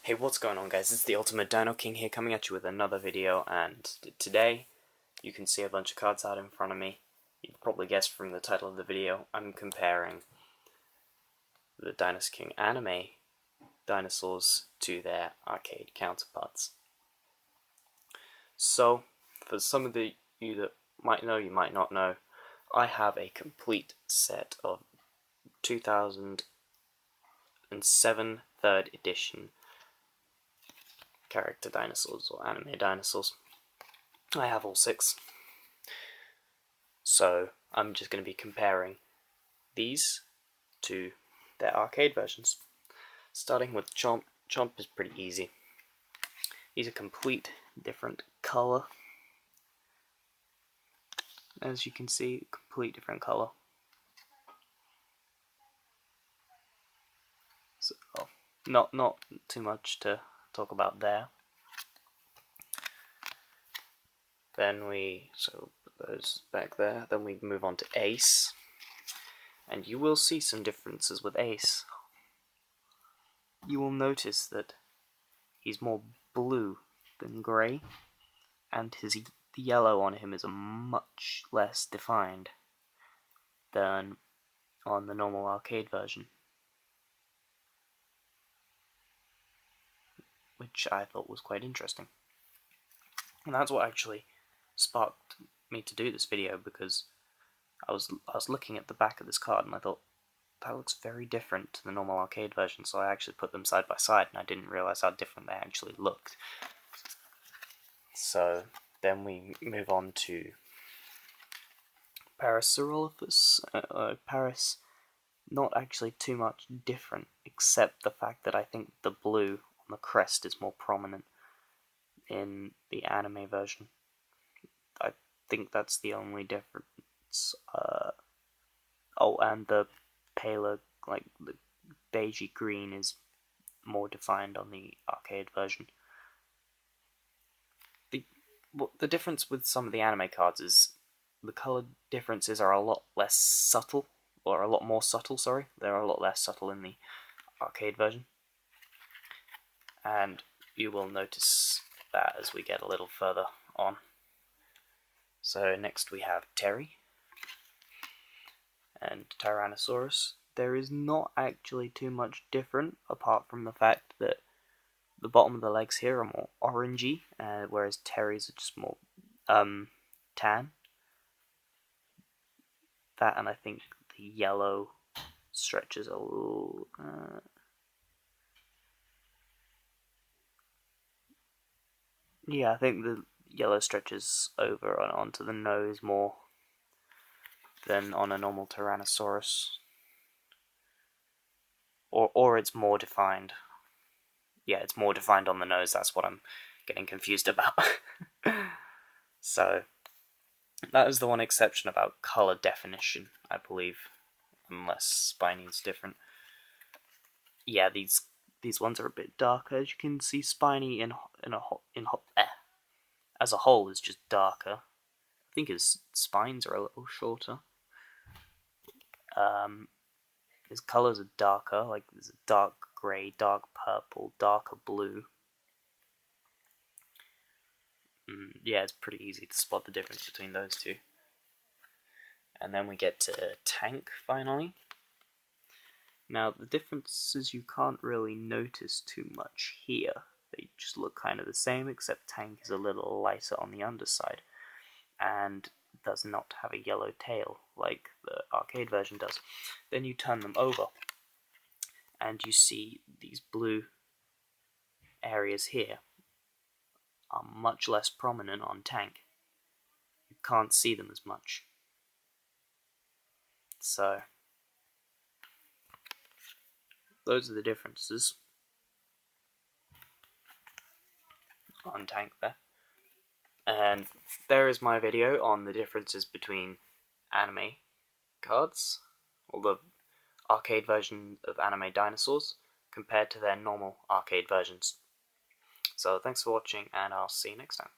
Hey, what's going on, guys? It's the Ultimate Dino King here, coming at you with another video, and today you can see a bunch of cards out in front of me. You've probably guessed from the title of the video, I'm comparing the Dinosaur King anime dinosaurs to their arcade counterparts. So, for some of you that might know, you might not know, I have a complete set of 2007 3rd edition character dinosaurs or anime dinosaurs. I have all 6. So I'm just going to be comparing these to their arcade versions. Starting with Chomp. Chomp is pretty easy. He's a complete different color. As you can see, complete different color. So not too much to talk about there. Then so put those back there. Then we move on to Ace, and you will see some differences with Ace. You will notice that he's more blue than grey, and the yellow on him is much less defined than on the normal arcade version, which I thought was quite interesting. And that's what actually sparked me to do this video, because I was looking at the back of this card and I thought, that looks very different to the normal arcade version, so I actually put them side by side and I didn't realise how different they actually looked. So then we move on to Parasaurolophus. Paris, not actually too much different, except the fact that I think the blue on the crest is more prominent in the anime version. I think that's the only difference. And the paler, like the beigey green, is more defined on the arcade version. The difference with some of the anime cards is the color differences are a lot less subtle, or a lot more subtle, sorry. They're a lot less subtle in the arcade version. And you will notice that as we get a little further on. So next we have Terry and Tyrannosaurus. There is not actually too much different, apart from the fact that the bottom of the legs here are more orangey, whereas Terry's are just more tan. That, and I think the yellow stretches a little. Yeah, I think the yellow stretches over and onto the nose more than on a normal Tyrannosaurus. Or it's more defined. Yeah, it's more defined on the nose, that's what I'm getting confused about. So, that is the one exception about color definition, I believe. Unless Spiny's different. Yeah, these ones are a bit darker. As you can see, Spiny as a whole is just darker. I think his spines are a little shorter. His colors are darker, like there's a dark grey, dark purple, darker blue. Yeah, it's pretty easy to spot the difference between those two. And then we get to Tank, finally. Now, the differences you can't really notice too much here. They just look kind of the same, except Tank is a little lighter on the underside, and does not have a yellow tail like the arcade version does. Then you turn them over, and you see these blue areas here are much less prominent on Tank. You can't see them as much. So, those are the differences on Tank there. And there is my video on the differences between anime cards, or the arcade version of anime dinosaurs, compared to their normal arcade versions. So thanks for watching, and I'll see you next time.